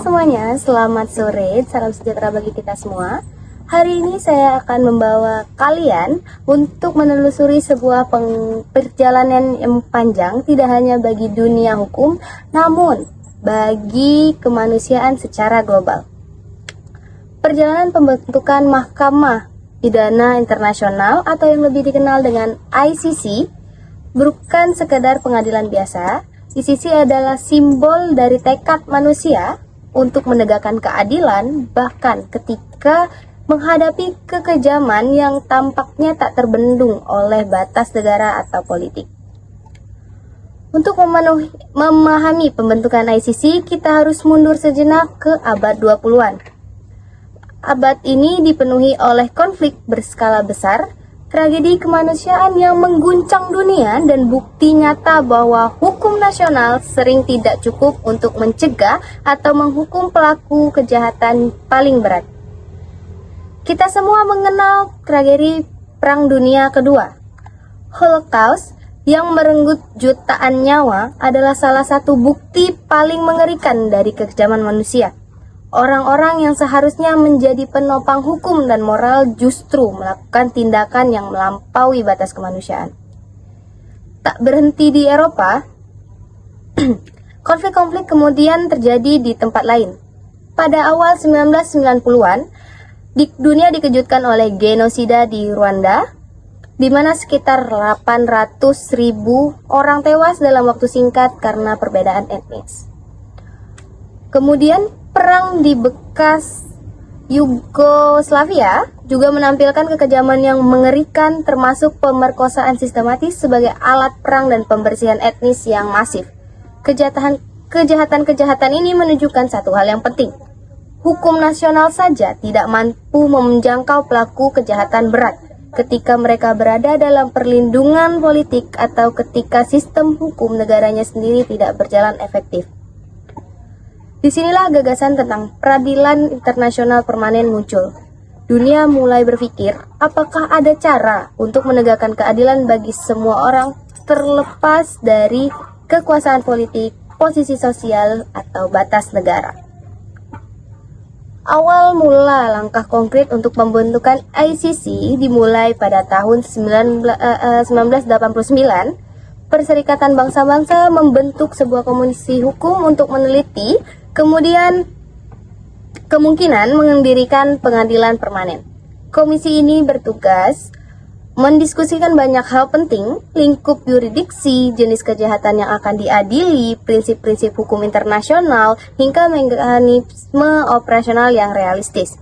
semuanya, selamat sore, salam sejahtera bagi kita semua. Hari ini saya akan membawa kalian untuk menelusuri sebuah perjalanan yang panjang, tidak hanya bagi dunia hukum, namun bagi kemanusiaan secara global. Perjalanan pembentukan Mahkamah Pidana Internasional atau yang lebih dikenal dengan ICC bukan sekedar pengadilan biasa. ICC adalah simbol dari tekad manusia untuk menegakkan keadilan bahkan ketika menghadapi kekejaman yang tampaknya tak terbendung oleh batas negara atau politik. Untuk memahami pembentukan ICC, kita harus mundur sejenak ke abad 20-an. Abad ini dipenuhi oleh konflik berskala besar, tragedi kemanusiaan yang mengguncang dunia, dan bukti nyata bahwa hukum nasional sering tidak cukup untuk mencegah atau menghukum pelaku kejahatan paling berat. Kita semua mengenal tragedi Perang Dunia Kedua. Holocaust yang merenggut jutaan nyawa adalah salah satu bukti paling mengerikan dari kekejaman manusia. Orang-orang yang seharusnya menjadi penopang hukum dan moral justru melakukan tindakan yang melampaui batas kemanusiaan. Tak berhenti di Eropa, konflik-konflik kemudian terjadi di tempat lain. Pada awal 1990-an, dunia dikejutkan oleh genosida di Rwanda, di mana sekitar 800.000 orang tewas dalam waktu singkat karena perbedaan etnis. Kemudian, perang di bekas Yugoslavia juga menampilkan kekejaman yang mengerikan, termasuk pemerkosaan sistematis sebagai alat perang dan pembersihan etnis yang masif. Kejahatan-kejahatan ini menunjukkan satu hal yang penting. Hukum nasional saja tidak mampu menjangkau pelaku kejahatan berat ketika mereka berada dalam perlindungan politik atau ketika sistem hukum negaranya sendiri tidak berjalan efektif. Disinilah gagasan tentang peradilan internasional permanen muncul. Dunia mulai berpikir, apakah ada cara untuk menegakkan keadilan bagi semua orang terlepas dari kekuasaan politik, posisi sosial, atau batas negara. Awal mula langkah konkret untuk pembentukan ICC dimulai pada tahun 1989. Perserikatan Bangsa-Bangsa membentuk sebuah komisi hukum untuk meneliti kemudian kemungkinan mendirikan pengadilan permanen. Komisi ini bertugas mendiskusikan banyak hal penting, lingkup yurisdiksi, jenis kejahatan yang akan diadili, prinsip-prinsip hukum internasional, hingga mekanisme operasional yang realistis.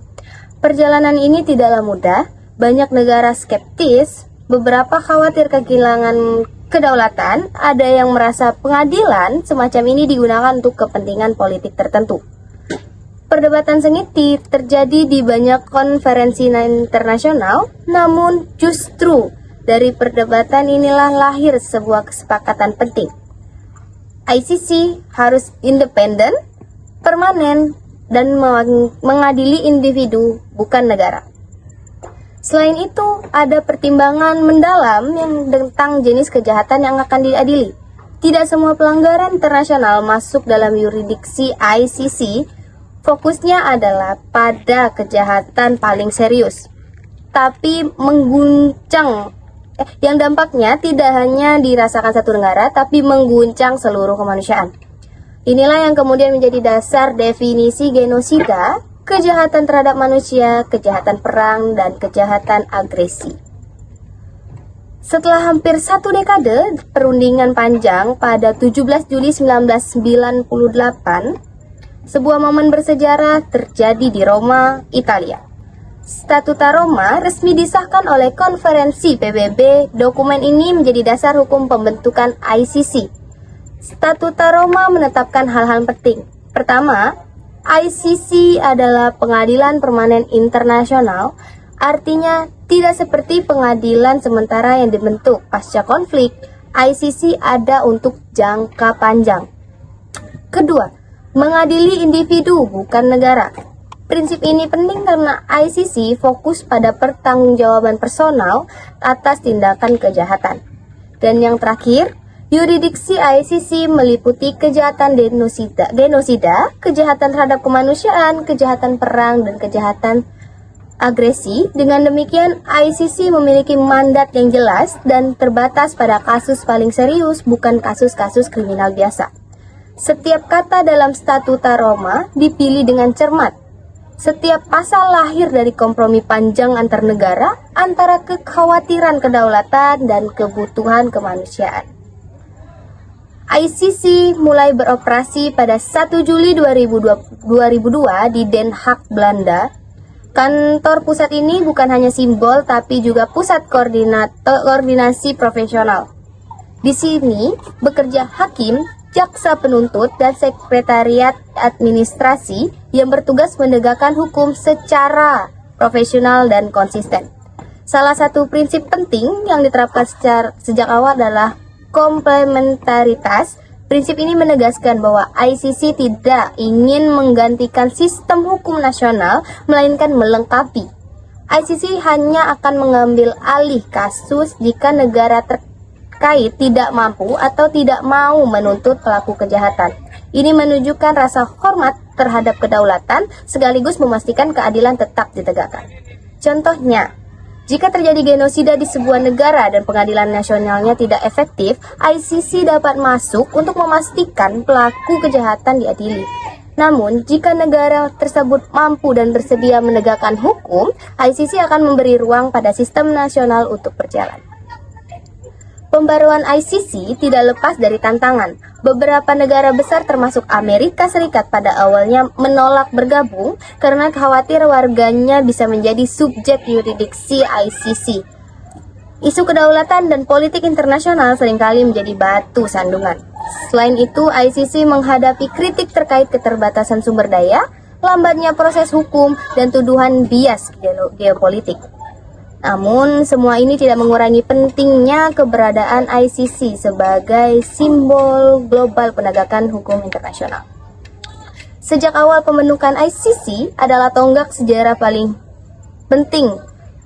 Perjalanan ini tidaklah mudah, banyak negara skeptis, beberapa khawatir kehilangan kedaulatan, ada yang merasa pengadilan semacam ini digunakan untuk kepentingan politik tertentu. Perdebatan sengit terjadi di banyak konferensi internasional, namun justru dari perdebatan inilah lahir sebuah kesepakatan penting. ICC harus independen, permanen, dan mengadili individu, bukan negara. Selain itu, ada pertimbangan mendalam yang tentang jenis kejahatan yang akan diadili. Tidak semua pelanggaran internasional masuk dalam yurisdiksi ICC. Fokusnya adalah pada kejahatan paling serius, tapi mengguncang, yang dampaknya tidak hanya dirasakan satu negara, tapi mengguncang seluruh kemanusiaan. Inilah yang kemudian menjadi dasar definisi genosida, kejahatan terhadap manusia, kejahatan perang, dan kejahatan agresi. Setelah hampir satu dekade perundingan panjang, pada 17 Juli 1998, sebuah momen bersejarah terjadi di Roma, Italia. Statuta Roma resmi disahkan oleh konferensi PBB. Dokumen ini menjadi dasar hukum pembentukan ICC. Statuta Roma menetapkan hal-hal penting. Pertama, ICC adalah pengadilan permanen internasional, artinya tidak seperti pengadilan sementara yang dibentuk pasca konflik. ICC ada untuk jangka panjang. Kedua, mengadili individu bukan negara. Prinsip ini penting karena ICC fokus pada pertanggungjawaban personal atas tindakan kejahatan. Dan yang terakhir, Yurisdiksi ICC meliputi kejahatan genosida, kejahatan terhadap kemanusiaan, kejahatan perang, dan kejahatan agresi. Dengan demikian, ICC memiliki mandat yang jelas dan terbatas pada kasus paling serius, bukan kasus-kasus kriminal biasa. Setiap kata dalam Statuta Roma dipilih dengan cermat. Setiap pasal lahir dari kompromi panjang antar negara antara kekhawatiran kedaulatan dan kebutuhan kemanusiaan. ICC mulai beroperasi pada 1 Juli 2002 di Den Haag, Belanda. Kantor pusat ini bukan hanya simbol, tapi juga pusat koordinasi profesional. Di sini bekerja hakim, jaksa penuntut, dan sekretariat administrasi yang bertugas menegakkan hukum secara profesional dan konsisten. Salah satu prinsip penting yang diterapkan sejak awal adalah komplementaritas. Prinsip ini menegaskan bahwa ICC tidak ingin menggantikan sistem hukum nasional, melainkan melengkapi. ICC hanya akan mengambil alih kasus jika negara terkait tidak mampu atau tidak mau menuntut pelaku kejahatan. Ini menunjukkan rasa hormat terhadap kedaulatan sekaligus memastikan keadilan tetap ditegakkan. Contohnya, jika terjadi genosida di sebuah negara dan pengadilan nasionalnya tidak efektif, ICC dapat masuk untuk memastikan pelaku kejahatan diadili. Namun, jika negara tersebut mampu dan bersedia menegakkan hukum, ICC akan memberi ruang pada sistem nasional untuk berjalan. Pembaruan ICC tidak lepas dari tantangan. Beberapa negara besar termasuk Amerika Serikat pada awalnya menolak bergabung karena khawatir warganya bisa menjadi subjek yurisdiksi ICC. Isu kedaulatan dan politik internasional seringkali menjadi batu sandungan. Selain itu, ICC menghadapi kritik terkait keterbatasan sumber daya, lambatnya proses hukum, dan tuduhan bias geopolitik. Namun, semua ini tidak mengurangi pentingnya keberadaan ICC sebagai simbol global penegakan hukum internasional. Sejak awal pembentukan ICC adalah tonggak sejarah paling penting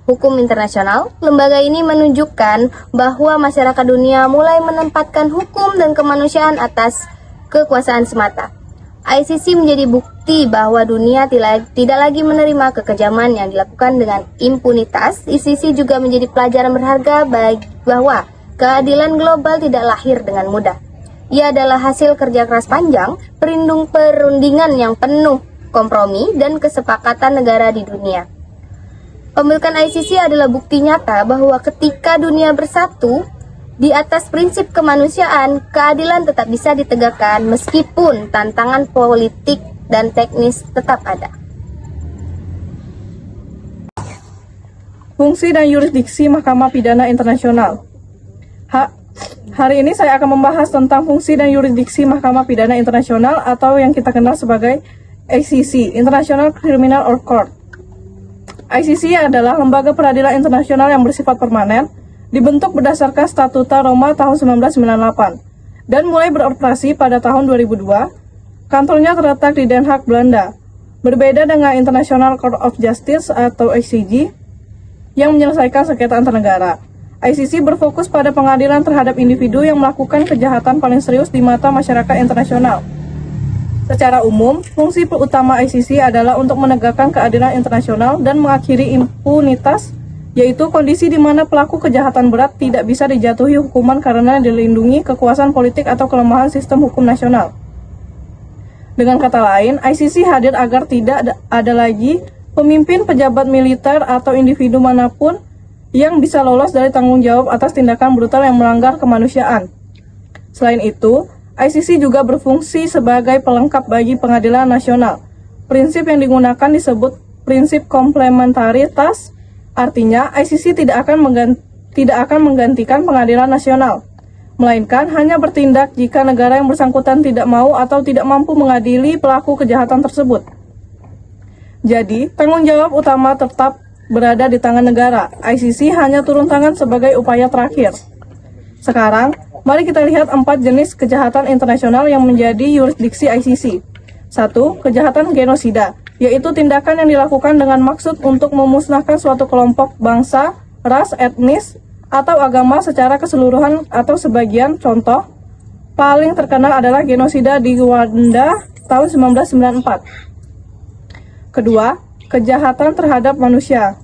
hukum internasional. Lembaga ini menunjukkan bahwa masyarakat dunia mulai menempatkan hukum dan kemanusiaan atas kekuasaan semata. ICC menjadi bukti bahwa dunia tidak lagi menerima kekejaman yang dilakukan dengan impunitas. ICC juga menjadi pelajaran berharga bahwa keadilan global tidak lahir dengan mudah. Ia adalah hasil kerja keras panjang, perundingan yang penuh kompromi, dan kesepakatan negara di dunia. Pembentukan ICC adalah bukti nyata bahwa ketika dunia bersatu di atas prinsip kemanusiaan, keadilan tetap bisa ditegakkan meskipun tantangan politik dan teknis tetap ada. Fungsi dan yurisdiksi Mahkamah Pidana Internasional. Hari ini saya akan membahas tentang fungsi dan yurisdiksi Mahkamah Pidana Internasional atau yang kita kenal sebagai ICC, International Criminal Court. ICC adalah lembaga peradilan internasional yang bersifat permanen, dibentuk berdasarkan Statuta Roma tahun 1998 dan mulai beroperasi pada tahun 2002. Kantornya terletak di Den Haag, Belanda. Berbeda dengan International Court of Justice atau ICJ yang menyelesaikan sengketa antar negara, ICC berfokus pada pengadilan terhadap individu yang melakukan kejahatan paling serius di mata masyarakat internasional. Secara umum, fungsi utama ICC adalah untuk menegakkan keadilan internasional dan mengakhiri impunitas, yaitu kondisi di mana pelaku kejahatan berat tidak bisa dijatuhi hukuman karena dilindungi kekuasaan politik atau kelemahan sistem hukum nasional. Dengan kata lain, ICC hadir agar tidak ada lagi pemimpin, pejabat militer, atau individu manapun yang bisa lolos dari tanggung jawab atas tindakan brutal yang melanggar kemanusiaan. Selain itu, ICC juga berfungsi sebagai pelengkap bagi pengadilan nasional. Prinsip yang digunakan disebut prinsip komplementaritas. Artinya, ICC tidak akan menggantikan pengadilan nasional, melainkan hanya bertindak jika negara yang bersangkutan tidak mau atau tidak mampu mengadili pelaku kejahatan tersebut. Jadi, tanggung jawab utama tetap berada di tangan negara. ICC hanya turun tangan sebagai upaya terakhir. Sekarang, mari kita lihat 4 jenis kejahatan internasional yang menjadi yurisdiksi ICC. 1. Kejahatan genosida, yaitu tindakan yang dilakukan dengan maksud untuk memusnahkan suatu kelompok bangsa, ras, etnis, atau agama secara keseluruhan atau sebagian. Contoh, paling terkenal adalah genosida di Rwanda tahun 1994. Kedua, kejahatan terhadap manusia,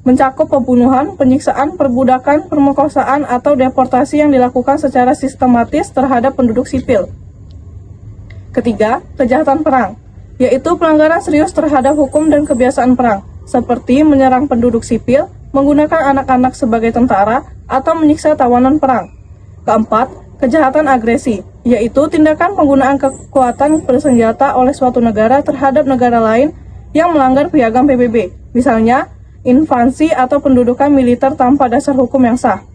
mencakup pembunuhan, penyiksaan, perbudakan, pemerkosaan, atau deportasi yang dilakukan secara sistematis terhadap penduduk sipil. Ketiga, kejahatan perang, yaitu pelanggaran serius terhadap hukum dan kebiasaan perang, seperti menyerang penduduk sipil, menggunakan anak-anak sebagai tentara, atau menyiksa tawanan perang. Keempat, kejahatan agresi, yaitu tindakan penggunaan kekuatan bersenjata oleh suatu negara terhadap negara lain yang melanggar piagam PBB, misalnya invasi atau pendudukan militer tanpa dasar hukum yang sah.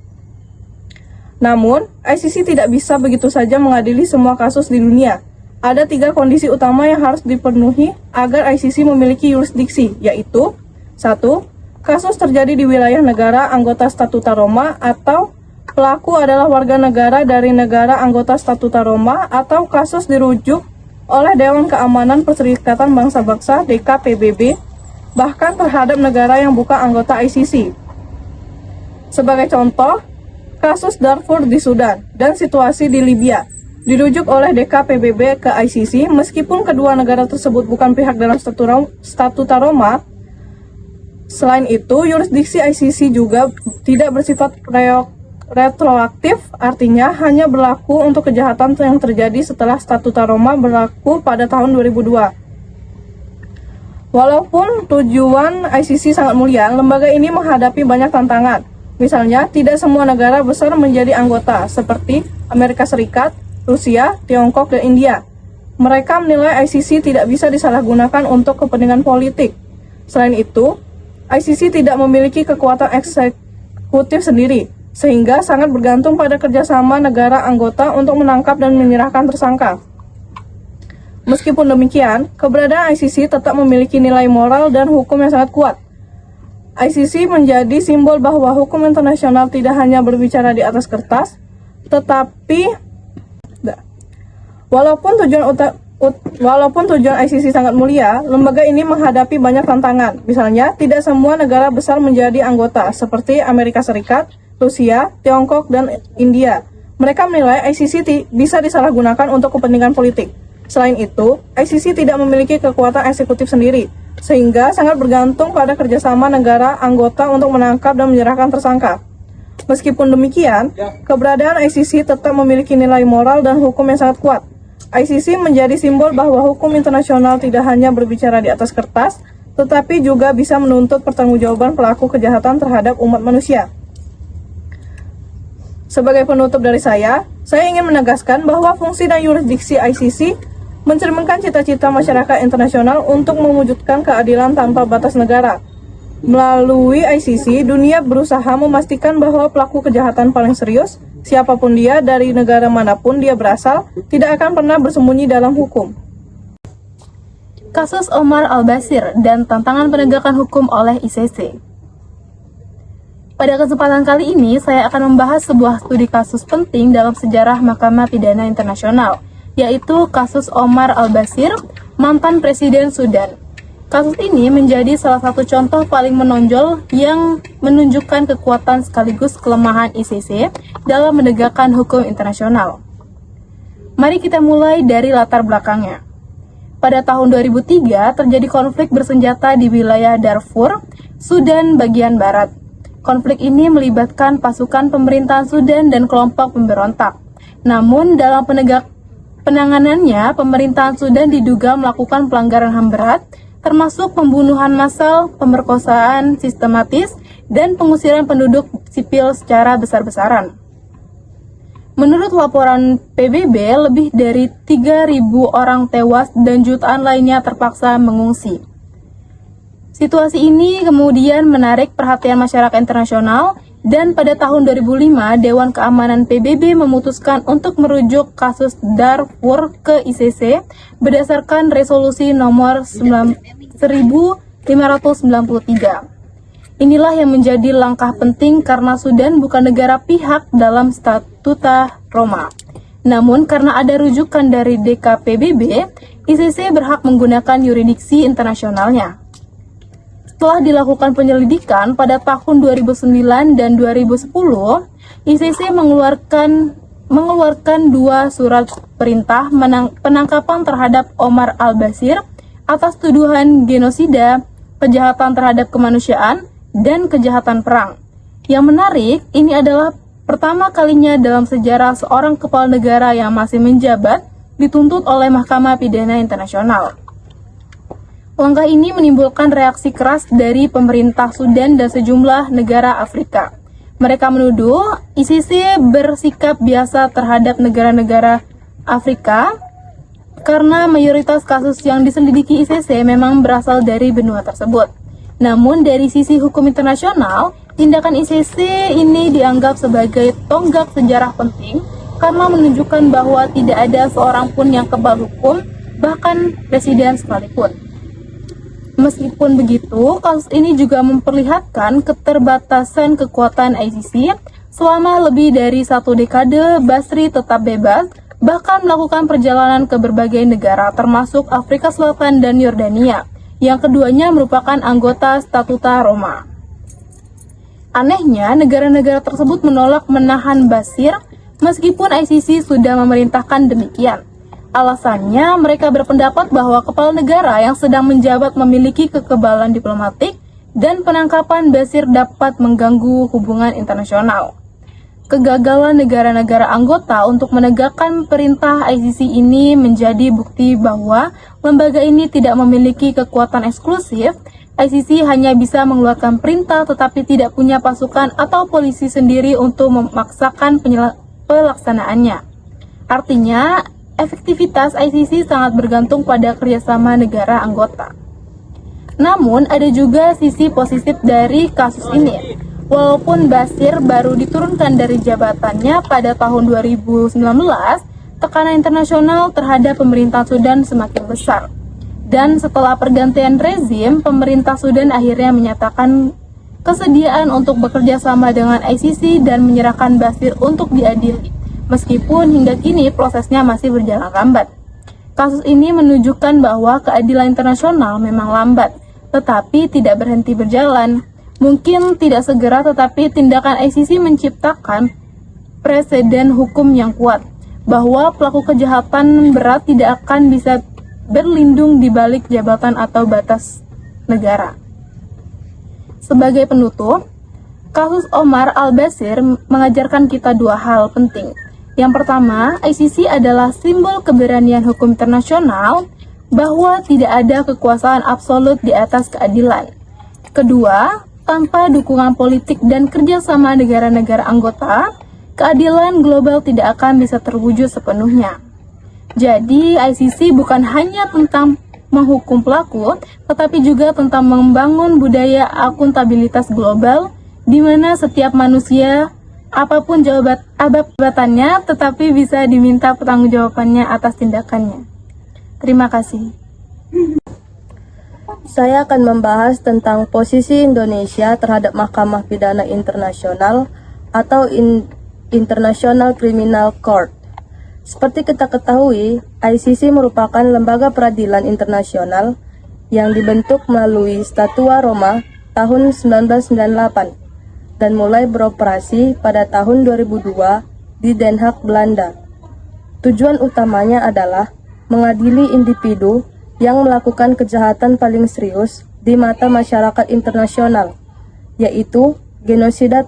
Namun, ICC tidak bisa begitu saja mengadili semua kasus di dunia. Ada 3 kondisi utama yang harus dipenuhi agar ICC memiliki yurisdiksi, yaitu 1. Kasus terjadi di wilayah negara anggota Statuta Roma atau pelaku adalah warga negara dari negara anggota Statuta Roma atau kasus dirujuk oleh Dewan Keamanan Perserikatan Bangsa-Bangsa (DKPBB), bahkan terhadap negara yang bukan anggota ICC. Sebagai contoh, kasus Darfur di Sudan dan situasi di Libya dirujuk oleh DKPBB ke ICC meskipun kedua negara tersebut bukan pihak dalam Statuta Roma. Selain itu, yurisdiksi ICC juga tidak bersifat retroaktif, artinya hanya berlaku untuk kejahatan yang terjadi setelah Statuta Roma berlaku pada tahun 2002. Walaupun tujuan ICC sangat mulia, lembaga ini menghadapi banyak tantangan. Misalnya, tidak semua negara besar menjadi anggota, seperti Amerika Serikat, Rusia, Tiongkok, dan India. Mereka menilai ICC tidak bisa disalahgunakan untuk kepentingan politik. Selain itu, ICC tidak memiliki kekuatan eksekutif sendiri, sehingga sangat bergantung pada kerjasama negara anggota untuk menangkap dan menyerahkan tersangka. Meskipun demikian, keberadaan ICC tetap memiliki nilai moral dan hukum yang sangat kuat. ICC menjadi simbol bahwa hukum internasional tidak hanya berbicara di atas kertas, tetapi walaupun tujuan ICC sangat mulia, lembaga ini menghadapi banyak tantangan. Misalnya, tidak semua negara besar menjadi anggota, seperti Amerika Serikat, Rusia, Tiongkok, dan India. Mereka menilai ICC bisa disalahgunakan untuk kepentingan politik. Selain itu, ICC tidak memiliki kekuatan eksekutif sendiri, sehingga sangat bergantung pada kerjasama negara anggota untuk menangkap dan menyerahkan tersangka. Meskipun demikian, keberadaan ICC tetap memiliki nilai moral dan hukum yang sangat kuat. ICC menjadi simbol bahwa hukum internasional tidak hanya berbicara di atas kertas, tetapi juga bisa menuntut pertanggungjawaban pelaku kejahatan terhadap umat manusia. Sebagai penutup dari saya ingin menegaskan bahwa fungsi dan yurisdiksi ICC mencerminkan cita-cita masyarakat internasional untuk mewujudkan keadilan tanpa batas negara. Melalui ICC, dunia berusaha memastikan bahwa pelaku kejahatan paling serius, siapapun dia dari negara manapun dia berasal, tidak akan pernah bersembunyi dalam hukum. Kasus Omar Al-Bashir dan tantangan penegakan hukum oleh ICC. Pada kesempatan kali ini, saya akan membahas sebuah studi kasus penting dalam sejarah Mahkamah Pidana Internasional, yaitu kasus Omar Al-Bashir, mantan Presiden Sudan. Kasus ini menjadi salah satu contoh paling menonjol yang menunjukkan kekuatan sekaligus kelemahan ICC dalam menegakkan hukum internasional. Mari kita mulai dari latar belakangnya. Pada tahun 2003 terjadi konflik bersenjata di wilayah Darfur, Sudan bagian barat. Konflik ini melibatkan pasukan pemerintahan Sudan dan kelompok pemberontak. Namun dalam penanganannya, pemerintahan Sudan diduga melakukan pelanggaran HAM berat, termasuk pembunuhan massal, pemerkosaan sistematis, dan pengusiran penduduk sipil secara besar-besaran. Menurut laporan PBB, lebih dari 3.000 orang tewas dan jutaan lainnya terpaksa mengungsi. Situasi ini kemudian menarik perhatian masyarakat internasional, dan pada tahun 2005, Dewan Keamanan PBB memutuskan untuk merujuk kasus Darfur ke ICC berdasarkan resolusi nomor 1593. Inilah yang menjadi langkah penting karena Sudan bukan negara pihak dalam Statuta Roma. Namun karena ada rujukan dari DKPBB, ICC berhak menggunakan yurisdiksi internasionalnya. Setelah dilakukan penyelidikan pada tahun 2009 dan 2010, ICC mengeluarkan mengeluarkan 2 surat perintah penangkapan terhadap Omar al-Bashir atas tuduhan genosida, kejahatan terhadap kemanusiaan, dan kejahatan perang. Yang menarik, ini adalah pertama kalinya dalam sejarah seorang kepala negara yang masih menjabat dituntut oleh Mahkamah Pidana Internasional. Langkah ini menimbulkan reaksi keras dari pemerintah Sudan dan sejumlah negara Afrika. Mereka menuduh ICC bersikap biasa terhadap negara-negara Afrika karena mayoritas kasus yang diselidiki ICC memang berasal dari benua tersebut. Namun dari sisi hukum internasional, tindakan ICC ini dianggap sebagai tonggak sejarah penting karena menunjukkan bahwa tidak ada seorang pun yang kebal hukum, bahkan presiden sekalipun. Meskipun begitu, kasus ini juga memperlihatkan keterbatasan kekuatan ICC. Selama lebih dari 1 dekade, Basri tetap bebas, bahkan melakukan perjalanan ke berbagai negara, termasuk Afrika Selatan dan Yordania, yang keduanya merupakan anggota Statuta Roma. Anehnya, negara-negara tersebut menolak menahan Bashir, meskipun ICC sudah memerintahkan demikian. Alasannya, mereka berpendapat bahwa kepala negara yang sedang menjabat memiliki kekebalan diplomatik dan penangkapan Bashir dapat mengganggu hubungan internasional. Kegagalan negara-negara anggota untuk menegakkan perintah ICC ini menjadi bukti bahwa lembaga ini tidak memiliki kekuatan eksklusif. ICC hanya bisa mengeluarkan perintah tetapi tidak punya pasukan atau polisi sendiri untuk memaksakan pelaksanaannya. Artinya, efektivitas ICC sangat bergantung pada kerjasama negara anggota. Namun, ada juga sisi positif dari kasus ini. Walaupun Bashir baru diturunkan dari jabatannya pada tahun 2019, tekanan internasional terhadap pemerintah Sudan semakin besar. Dan setelah pergantian rezim, pemerintah Sudan akhirnya menyatakan kesediaan untuk bekerja sama dengan ICC dan menyerahkan Bashir untuk diadili. Meskipun hingga kini prosesnya masih berjalan lambat. Kasus ini menunjukkan bahwa keadilan internasional memang lambat, tetapi tidak berhenti berjalan. Mungkin tidak segera, tetapi tindakan ICC menciptakan preseden hukum yang kuat, bahwa pelaku kejahatan berat tidak akan bisa berlindung di balik jabatan atau batas negara. Sebagai penutup, kasus Omar al-Bashir mengajarkan kita 2 hal penting. Yang pertama, ICC adalah simbol keberanian hukum internasional bahwa tidak ada kekuasaan absolut di atas keadilan. Kedua, tanpa dukungan politik dan kerjasama negara-negara anggota, keadilan global tidak akan bisa terwujud sepenuhnya. Jadi, ICC bukan hanya tentang menghukum pelaku, tetapi juga tentang membangun budaya akuntabilitas global, di mana setiap manusia apapun jabatannya, tetapi bisa diminta pertanggungjawabannya atas tindakannya. Terima kasih. Saya akan membahas tentang posisi Indonesia terhadap Mahkamah Pidana Internasional atau International Criminal Court. Seperti kita ketahui, ICC merupakan lembaga peradilan internasional yang dibentuk melalui Statua Roma tahun 1998. Dan mulai beroperasi pada tahun 2002 di Den Haag, Belanda. Tujuan utamanya adalah mengadili individu yang melakukan kejahatan paling serius di mata masyarakat internasional, yaitu genosida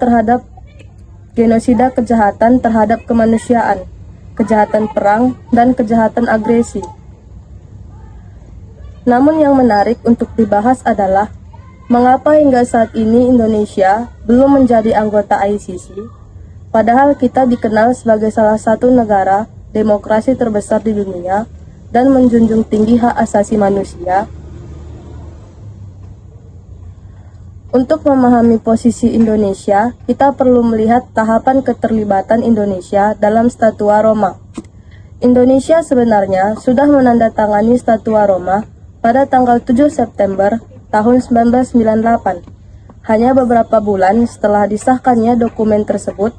kejahatan terhadap kemanusiaan, kejahatan perang, dan kejahatan agresi. Namun yang menarik untuk dibahas adalah mengapa hingga saat ini Indonesia belum menjadi anggota ICC, padahal kita dikenal sebagai salah satu negara demokrasi terbesar di dunia dan menjunjung tinggi hak asasi manusia. Untuk memahami posisi Indonesia, kita perlu melihat tahapan keterlibatan Indonesia dalam Statua Roma. Indonesia sebenarnya sudah menandatangani Statua Roma pada tanggal 7 September tahun 1998, hanya beberapa bulan setelah disahkannya dokumen tersebut.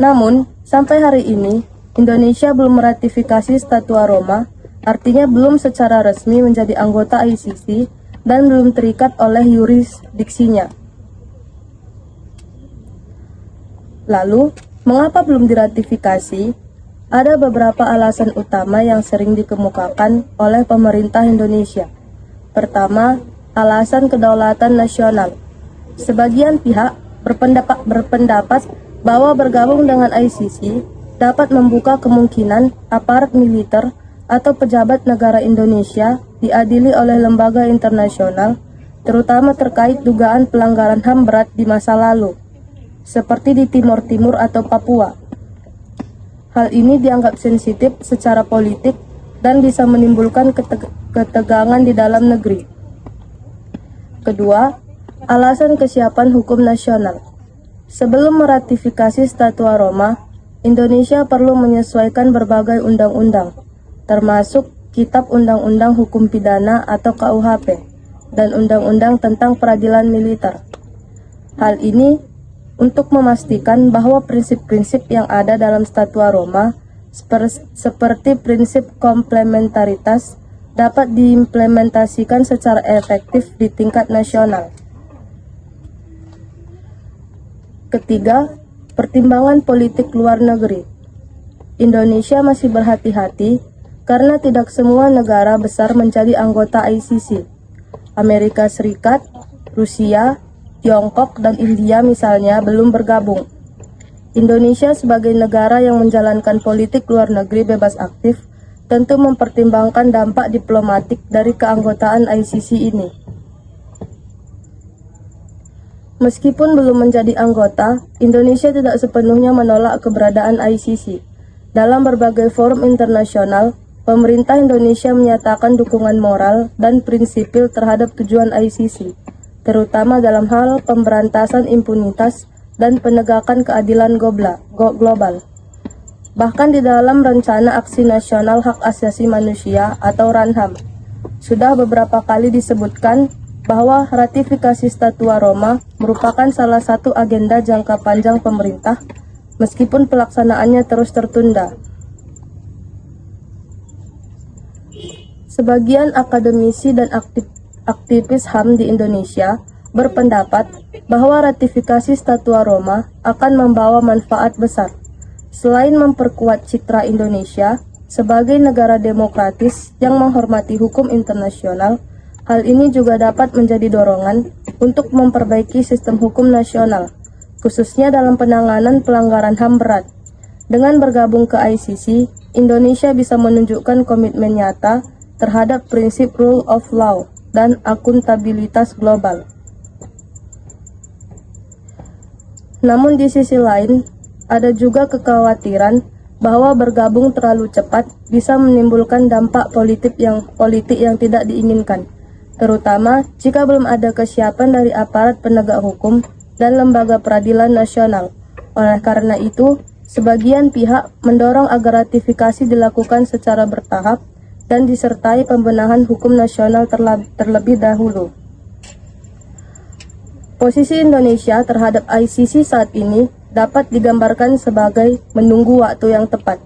Namun, sampai hari ini, Indonesia belum meratifikasi Statua Roma, artinya belum secara resmi menjadi anggota ICC dan belum terikat oleh yurisdiksinya. Lalu, Mengapa belum diratifikasi? Ada beberapa alasan utama yang sering dikemukakan oleh pemerintah Indonesia. Pertama, alasan kedaulatan nasional. Sebagian pihak berpendapat bahwa bergabung dengan ICC dapat membuka kemungkinan aparat militer atau pejabat negara Indonesia diadili oleh lembaga internasional, terutama terkait dugaan pelanggaran HAM berat di masa lalu, seperti di Timor Timur atau Papua. Hal ini dianggap sensitif secara politik dan bisa menimbulkan ketegangan di dalam negeri. Kedua, alasan kesiapan hukum nasional. Sebelum meratifikasi Statua Roma, Indonesia perlu menyesuaikan berbagai undang-undang, termasuk Kitab Undang-Undang Hukum Pidana atau KUHP, dan Undang-Undang tentang Peradilan Militer. Hal ini untuk memastikan bahwa prinsip-prinsip yang ada dalam Statua Roma, seperti prinsip komplementaritas, dapat diimplementasikan secara efektif di tingkat nasional. Ketiga, pertimbangan politik luar negeri. Indonesia masih berhati-hati karena tidak semua negara besar menjadi anggota ICC. Amerika Serikat, Rusia, Tiongkok, dan India misalnya belum bergabung. Indonesia sebagai negara yang menjalankan politik luar negeri bebas aktif tentu mempertimbangkan dampak diplomatik dari keanggotaan ICC ini. Meskipun belum menjadi anggota, Indonesia tidak sepenuhnya menolak keberadaan ICC. Dalam berbagai forum internasional, pemerintah Indonesia menyatakan dukungan moral dan prinsipil terhadap tujuan ICC, terutama dalam hal pemberantasan impunitas dan penegakan keadilan global. Bahkan di dalam Rencana Aksi Nasional Hak Asasi Manusia atau RANHAM, sudah beberapa kali disebutkan bahwa ratifikasi Statua Roma merupakan salah satu agenda jangka panjang pemerintah, meskipun pelaksanaannya terus tertunda. Sebagian akademisi dan aktivis HAM di Indonesia berpendapat bahwa ratifikasi Statua Roma akan membawa manfaat besar. Selain memperkuat citra Indonesia sebagai negara demokratis yang menghormati hukum internasional, hal ini juga dapat menjadi dorongan untuk memperbaiki sistem hukum nasional, khususnya dalam penanganan pelanggaran HAM berat. Dengan bergabung ke ICC, Indonesia bisa menunjukkan komitmen nyata terhadap prinsip rule of law dan akuntabilitas global. Namun di sisi lain, ada juga kekhawatiran bahwa bergabung terlalu cepat bisa menimbulkan dampak politik yang tidak diinginkan, terutama jika belum ada kesiapan dari aparat penegak hukum dan lembaga peradilan nasional. Oleh karena itu, sebagian pihak mendorong agar ratifikasi dilakukan secara bertahap dan disertai pembenahan hukum nasional terlebih dahulu. Posisi Indonesia terhadap ICC saat ini dapat digambarkan sebagai menunggu waktu yang tepat.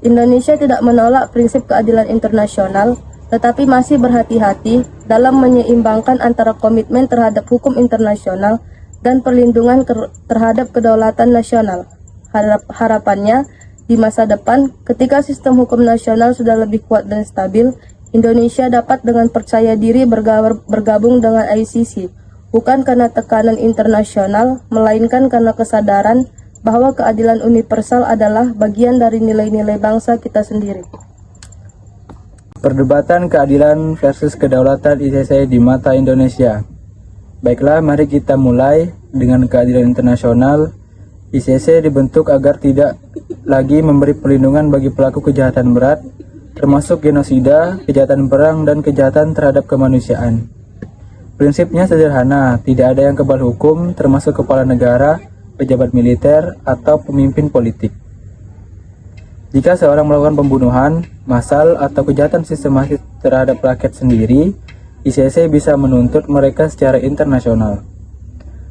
Indonesia tidak menolak prinsip keadilan internasional, tetapi masih berhati-hati dalam menyeimbangkan antara komitmen terhadap hukum internasional dan perlindungan terhadap kedaulatan nasional. Harapannya, di masa depan, ketika sistem hukum nasional sudah lebih kuat dan stabil, Indonesia dapat dengan percaya diri bergabung dengan ICC, bukan karena tekanan internasional, melainkan karena kesadaran bahwa keadilan universal adalah bagian dari nilai-nilai bangsa kita sendiri. Perdebatan keadilan versus kedaulatan ICC di mata Indonesia. Baiklah, mari kita mulai dengan keadilan internasional. ICC dibentuk agar tidak lagi memberi perlindungan bagi pelaku kejahatan berat, termasuk genosida, kejahatan perang, dan kejahatan terhadap kemanusiaan. Prinsipnya sederhana, tidak ada yang kebal hukum, termasuk kepala negara, pejabat militer, atau pemimpin politik. Jika seorang melakukan pembunuhan, massal, atau kejahatan sistematis terhadap rakyat sendiri, ICC bisa menuntut mereka secara internasional.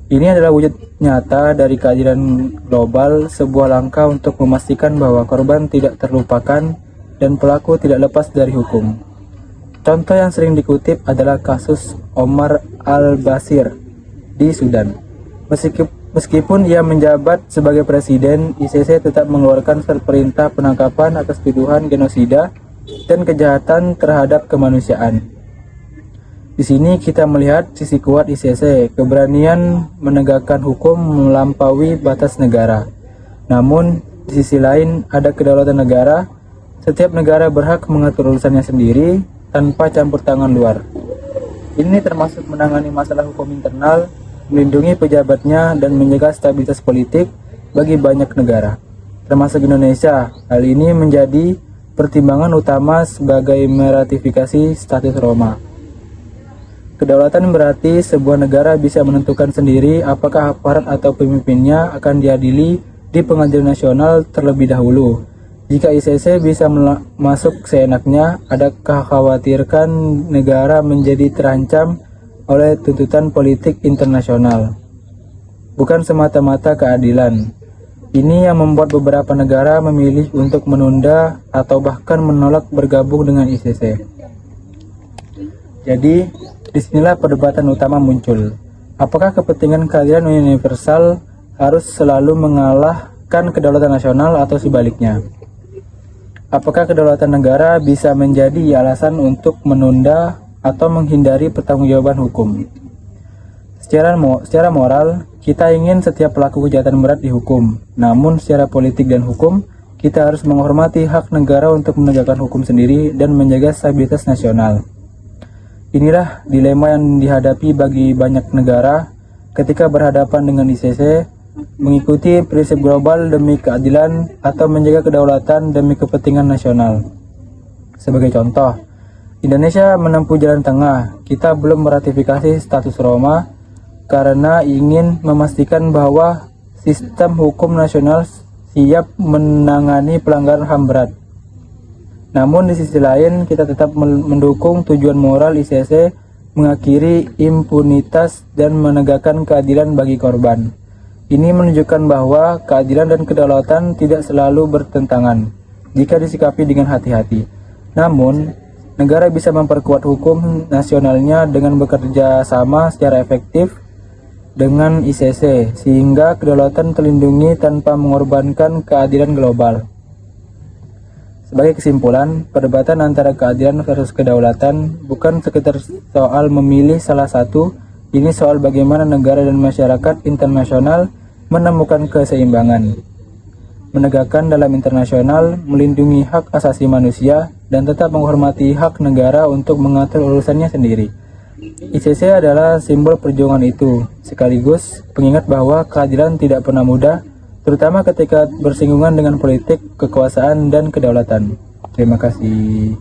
Ini adalah wujud nyata dari keadilan global, sebuah langkah untuk memastikan bahwa korban tidak terlupakan dan pelaku tidak lepas dari hukum. Contoh yang sering dikutip adalah kasus Omar al-Bashir di Sudan. Meskipun ia menjabat sebagai presiden, ICC tetap mengeluarkan surat perintah penangkapan atas tuduhan genosida dan kejahatan terhadap kemanusiaan. Di sini kita melihat sisi kuat ICC, keberanian menegakkan hukum melampaui batas negara. Namun, di sisi lain ada kedaulatan negara. Setiap negara berhak mengatur urusannya sendiri tanpa campur tangan luar. Ini termasuk menangani masalah hukum internal, melindungi pejabatnya, dan menjaga stabilitas politik bagi banyak negara, termasuk Indonesia. Hal ini menjadi pertimbangan utama sebagai meratifikasi Statut Roma. Kedaulatan berarti sebuah negara bisa menentukan sendiri apakah aparat atau pemimpinnya akan diadili di pengadilan nasional terlebih dahulu. Jika ICC bisa masuk seenaknya, ada khawatirkan negara menjadi terancam oleh tuntutan politik internasional, bukan semata-mata keadilan. Ini yang membuat beberapa negara memilih untuk menunda atau bahkan menolak bergabung dengan ICC. Jadi, disinilah perdebatan utama muncul. Apakah kepentingan keadilan universal harus selalu mengalahkan kedaulatan nasional atau sebaliknya? Apakah kedaulatan negara bisa menjadi alasan untuk menunda atau menghindari pertanggungjawaban hukum? Secara moral, kita ingin setiap pelaku kejahatan berat dihukum. Namun secara politik dan hukum, kita harus menghormati hak negara untuk menegakkan hukum sendiri dan menjaga stabilitas nasional. Inilah dilema yang dihadapi bagi banyak negara ketika berhadapan dengan ICC, mengikuti prinsip global demi keadilan atau menjaga kedaulatan demi kepentingan nasional. Sebagai contoh, Indonesia menempuh jalan tengah. Kita belum meratifikasi Status Roma karena ingin memastikan bahwa sistem hukum nasional siap menangani pelanggaran HAM berat. Namun di sisi lain, kita tetap mendukung tujuan moral ICC mengakhiri impunitas dan menegakkan keadilan bagi korban. Ini menunjukkan bahwa keadilan dan kedaulatan tidak selalu bertentangan jika disikapi dengan hati-hati. Namun, negara bisa memperkuat hukum nasionalnya dengan bekerja sama secara efektif dengan ICC, sehingga kedaulatan terlindungi tanpa mengorbankan keadilan global. Sebagai kesimpulan, perdebatan antara keadilan versus kedaulatan bukan sekedar soal memilih salah satu, ini soal bagaimana negara dan masyarakat internasional menemukan keseimbangan, menegakkan dalam internasional, melindungi hak asasi manusia, dan tetap menghormati hak negara untuk mengatur urusannya sendiri. ICC adalah simbol perjuangan itu, sekaligus pengingat bahwa keadilan tidak pernah mudah, terutama ketika bersinggungan dengan politik, kekuasaan, dan kedaulatan. Terima kasih.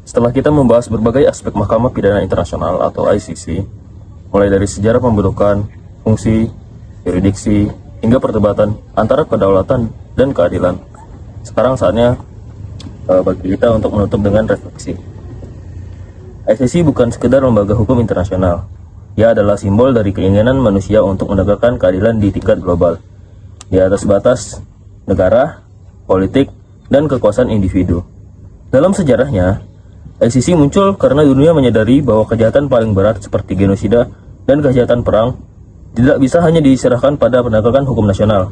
Setelah kita membahas berbagai aspek Mahkamah Pidana Internasional atau ICC, mulai dari sejarah pembentukan, fungsi, yurisdiksi, hingga perdebatan antara kedaulatan dan keadilan, sekarang saatnya bagi kita untuk menutup dengan refleksi. ICC bukan sekedar lembaga hukum internasional. Ia adalah simbol dari keinginan manusia untuk menegakkan keadilan di tingkat global, di atas batas negara, politik, dan kekuasaan individu. Dalam sejarahnya, ICC muncul karena dunia menyadari bahwa kejahatan paling berat seperti genosida dan kejahatan perang tidak bisa hanya diserahkan pada penegakan hukum nasional.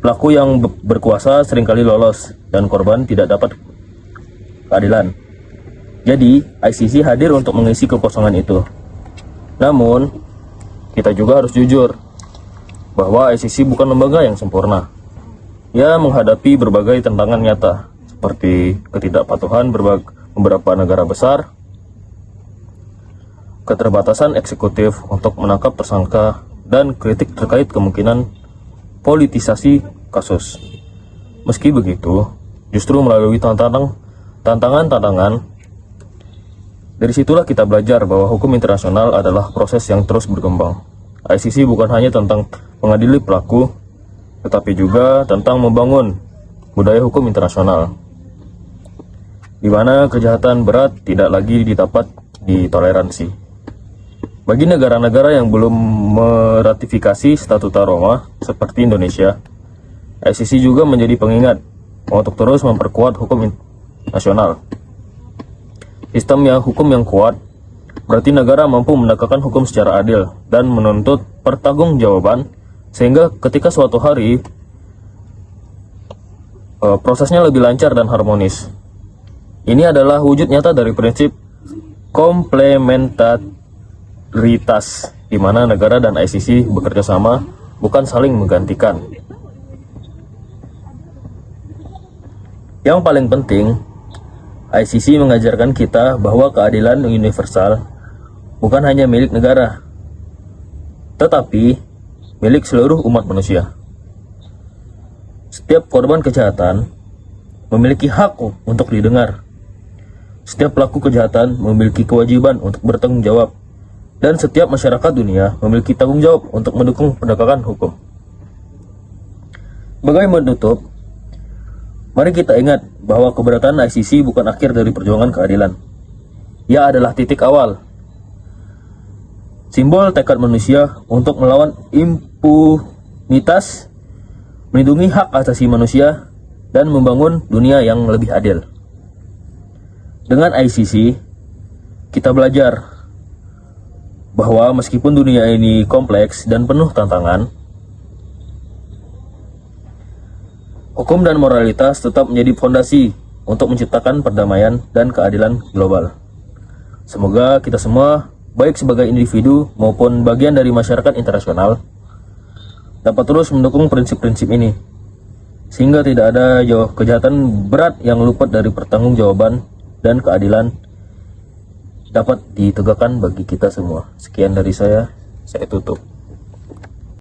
Pelaku yang berkuasa seringkali lolos, dan korban tidak dapat keadilan. Jadi, ICC hadir untuk mengisi kekosongan itu. Namun, kita juga harus jujur bahwa ICC bukan lembaga yang sempurna. Ia menghadapi berbagai tantangan nyata, seperti ketidakpatuhan beberapa negara besar, keterbatasan eksekutif untuk menangkap tersangka, dan kritik terkait kemungkinan politisasi kasus. Meski begitu, justru melalui tantangan-tantangan, dari situlah kita belajar bahwa hukum internasional adalah proses yang terus berkembang. ICC bukan hanya tentang mengadili pelaku, tetapi juga tentang membangun budaya hukum internasional, di mana kejahatan berat tidak lagi dapat ditoleransi. Bagi negara-negara yang belum meratifikasi Statuta Roma, seperti Indonesia, ICC juga menjadi pengingat untuk terus memperkuat hukum nasional. Sistem hukum yang kuat berarti negara mampu menegakkan hukum secara adil dan menuntut pertanggungjawaban, sehingga ketika suatu hari prosesnya lebih lancar dan harmonis. Ini adalah wujud nyata dari prinsip komplementaritas, di mana negara dan ICC bekerja sama, bukan saling menggantikan. Yang paling penting, ICC mengajarkan kita bahwa keadilan universal bukan hanya milik negara, tetapi milik seluruh umat manusia. Setiap korban kejahatan memiliki hak untuk didengar. Setiap pelaku kejahatan memiliki kewajiban untuk bertanggung jawab. Dan setiap masyarakat dunia memiliki tanggung jawab untuk mendukung penegakan hukum. Sebagai menutup, mari kita ingat bahwa keberadaan ICC bukan akhir dari perjuangan keadilan. Ia adalah titik awal. Simbol tekad manusia untuk melawan impunitas, melindungi hak asasi manusia, dan membangun dunia yang lebih adil. Dengan ICC, kita belajar bahwa meskipun dunia ini kompleks dan penuh tantangan, hukum dan moralitas tetap menjadi fondasi untuk menciptakan perdamaian dan keadilan global. Semoga kita semua, baik sebagai individu maupun bagian dari masyarakat internasional, dapat terus mendukung prinsip-prinsip ini, sehingga tidak ada kejahatan berat yang luput dari pertanggungjawaban dan keadilan dapat ditegakkan bagi kita semua. Sekian dari saya tutup.